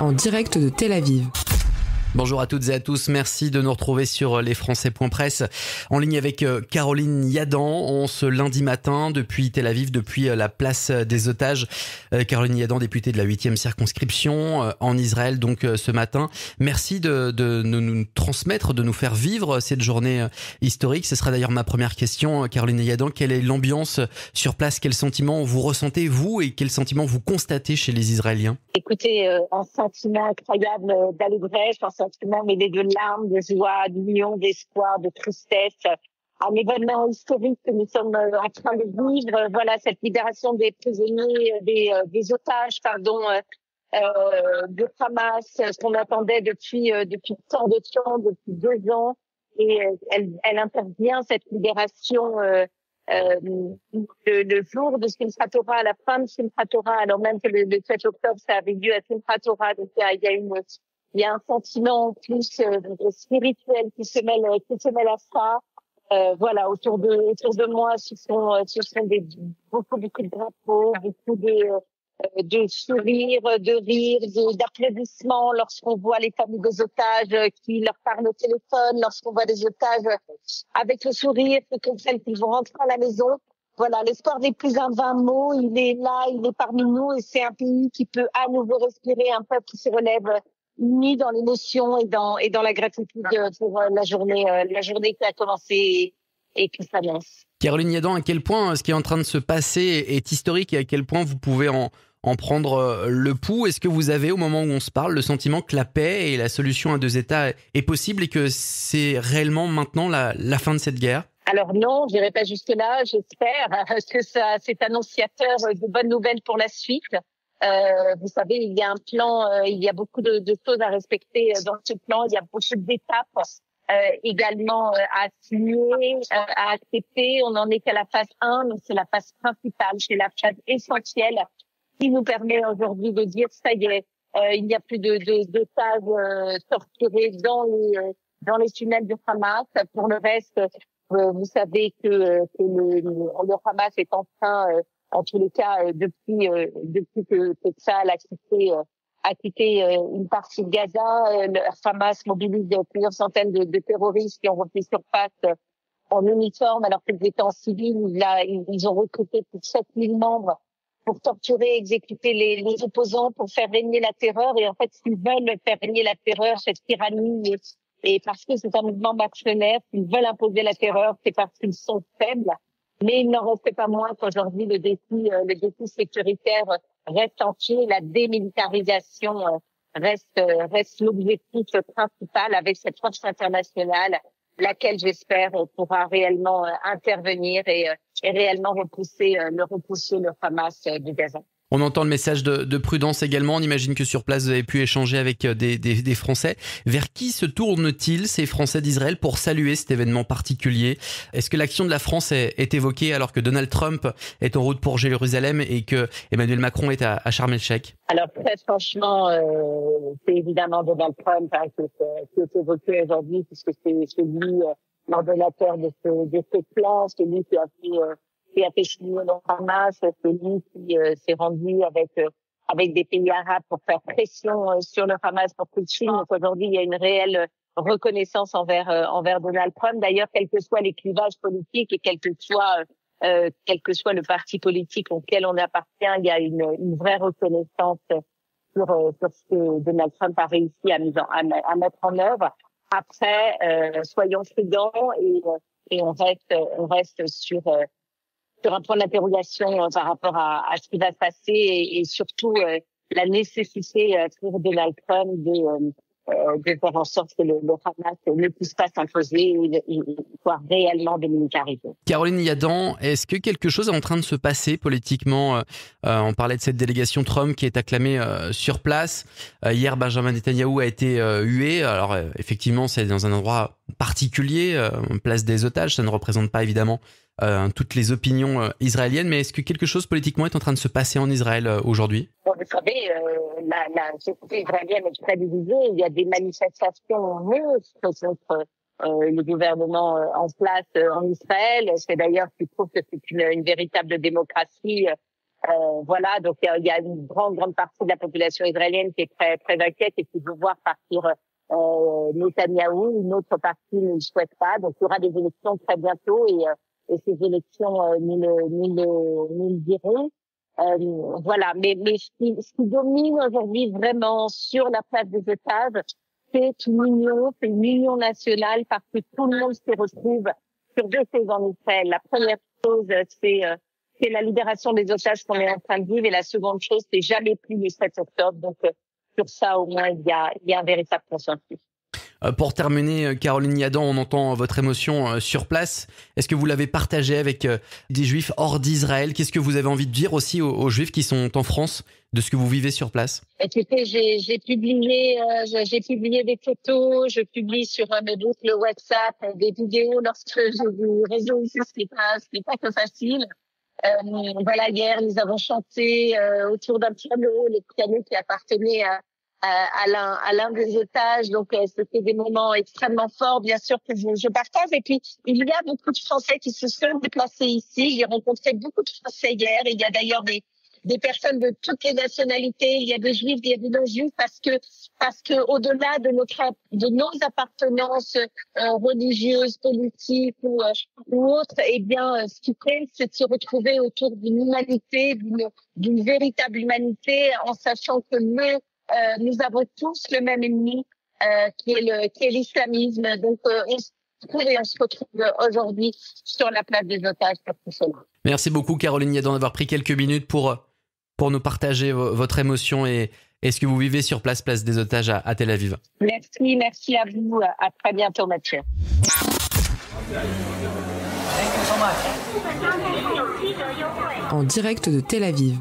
En direct de Tel Aviv. Bonjour à toutes et à tous, merci de nous retrouver sur lesfrançais.press en ligne avec Caroline Yadan en ce lundi matin depuis Tel Aviv, depuis la place des otages. Caroline Yadan, députée de la 8e circonscription en Israël donc ce matin. Merci de nous transmettre, de nous faire vivre cette journée historique. Ce sera d'ailleurs ma première question, Caroline Yadan. Quelle est l'ambiance sur place? Quel sentiment vous ressentez, vous, et quel sentiment vous constatez chez les Israéliens? Écoutez, un sentiment incroyable d'allégresse, un sentiment mêlé de larmes, de joie, d'union, d'espoir, de tristesse. Un événement historique que nous sommes en train de vivre. Voilà, cette libération des prisonniers, des otages, de Hamas, qu'on attendait depuis tant de temps, depuis 2 ans. Et elle intervient, cette libération, le jour de Simchat Torah, à la fin de Simchat Torah, alors même que le 7 octobre, ça avait lieu à Simchat Torah. Donc il y a un sentiment plus spirituel qui se mêle à ça. Voilà, autour de moi, ce sont beaucoup de drapeaux, beaucoup de sourires, de rires, d'applaudissements lorsqu'on voit les familles des otages qui leur parlent au téléphone, lorsqu'on voit des otages avec le sourire, comme celles qui vont rentrer à la maison. Voilà, l'espoir n'est plus un vain mot, il est là, il est parmi nous, et c'est un pays qui peut à nouveau respirer, un peuple qui se relève uni dans l'émotion et dans la gratitude pour la journée qui a commencé et qui s'annonce. Caroline Yadan, à quel point ce qui est en train de se passer est historique et à quel point vous pouvez en prendre le pouls? Est-ce que vous avez, au moment où on se parle, le sentiment que la paix et la solution à 2 États est possible et que c'est réellement maintenant la fin de cette guerre? Alors non, je n'irai pas jusque-là. J'espère que ça, c'est annonciateur de bonnes nouvelles pour la suite. Vous savez, il y a un plan, il y a beaucoup de choses à respecter dans ce plan. Il y a beaucoup d'étapes également à signer, à accepter. On n'en est qu'à la phase 1, donc c'est la phase principale, c'est la phase essentielle qui nous permet aujourd'hui de dire ça y est, il n'y a plus d'otages torturés dans les tunnels de Hamas. Pour le reste, vous savez que le Hamas est en train, en tous les cas, depuis que Tsahal a quitté une partie de Gaza, le Hamas mobilise plusieurs centaines de terroristes qui ont repris sur place en uniforme alors qu'ils étaient en civil. Ils ont recruté plus de 7000 membres pour torturer, exécuter les opposants, pour faire régner la terreur. Et en fait, s'ils veulent faire régner la terreur, cette tyrannie, et parce que c'est un mouvement mercenaire, s'ils veulent imposer la terreur, c'est parce qu'ils sont faibles. Mais il n'en reste pas moins qu'aujourd'hui, le défi sécuritaire reste entier. La démilitarisation reste l'objectif principal avec cette force internationale, laquelle j'espère pourra réellement intervenir et réellement repousser le Hamas de Gaza. On entend le message de prudence également. On imagine que sur place, vous avez pu échanger avec des Français. Vers qui se tournent-ils, ces Français d'Israël, pour saluer cet événement particulier? Est-ce que l'action de la France est évoquée alors que Donald Trump est en route pour Jérusalem et que Emmanuel Macron est à Sharm el-Sheikh? Alors très franchement, c'est évidemment Donald Trump qui est évoqué aujourd'hui, puisque c'est lui l'ordonnateur de ce plan, c'est lui qui a fait signer le Hamas, c'est lui qui s'est rendu avec des pays arabes pour faire pression sur le Hamas pour qu'il signe. Donc aujourd'hui, il y a une réelle reconnaissance envers Donald Trump. D'ailleurs, quel que soit les clivages politiques et quel que soit le parti politique auquel on appartient, il y a une vraie reconnaissance sur ce que Donald Trump a réussi à mettre en œuvre. Après, soyons prudents et on reste sur un point d'interrogation par rapport à ce qui va se passer et surtout la nécessité pour Donald Trump de faire en sorte que le Hamas ne puisse pas s'imposer et soit réellement démilitarisé. Caroline Yadan, est-ce que quelque chose est en train de se passer politiquement? On parlait de cette délégation Trump qui est acclamée sur place. Hier, Benjamin Netanyahou a été hué. Alors effectivement, c'est dans un endroit particulier, place des otages. Ça ne représente pas évidemment toutes les opinions israéliennes, mais est-ce que quelque chose politiquement est en train de se passer en Israël aujourd'hui? Bon, vous savez, la société israélienne est très divisée. Il y a des manifestations monstres contre le gouvernement en place en Israël. C'est d'ailleurs ce qui prouve que c'est une véritable démocratie Voilà, donc il y a une grande partie de la population israélienne qui est très très inquiète et qui veut voir partir Netanyahou. Une autre partie ne le souhaite pas. Donc il y aura des élections très bientôt et ces élections nous le diront. Voilà, mais ce qui domine aujourd'hui vraiment sur la place des otages, c'est une union nationale parce que tout le monde se retrouve sur deux choses en Israël. La première chose, c'est la libération des otages qu'on est en train de vivre, et la seconde chose, c'est jamais plus le 7 octobre. Donc sur ça, au moins, il y a un véritable consensus. Pour terminer, Caroline Yadan, on entend votre émotion sur place. Est-ce que vous l'avez partagée avec des Juifs hors d'Israël? Qu'est-ce que vous avez envie de dire aussi aux Juifs qui sont en France de ce que vous vivez sur place? Écoutez, j'ai publié des photos, je publie sur mes boucles WhatsApp des vidéos lorsque j'ai du réseau ici, ce n'est pas que facile. Voilà, hier, nous avons chanté autour d'un piano, le piano qui appartenait à l'un des otages. Donc, c'était des moments extrêmement forts, bien sûr, que je partage. Et puis, il y a beaucoup de Français qui se sont déplacés ici. J'ai rencontré beaucoup de Français hier. Il y a d'ailleurs des personnes de toutes les nationalités. Il y a des Juifs, il y a des non-Juifs, parce que au-delà de nos appartenances religieuses, politiques ou autres, eh bien, ce qui compte, c'est de se retrouver autour d'une humanité, d'une véritable humanité, en sachant que nous avons tous le même ennemi, qui est l'islamisme. Donc, on se retrouve aujourd'hui sur la place des otages pour tout cela. Merci beaucoup, Caroline Yadan, d'avoir pris quelques minutes pour nous partager votre émotion et ce que vous vivez sur place des otages à Tel Aviv. Merci à vous. À très bientôt, Mathieu. En direct de Tel Aviv.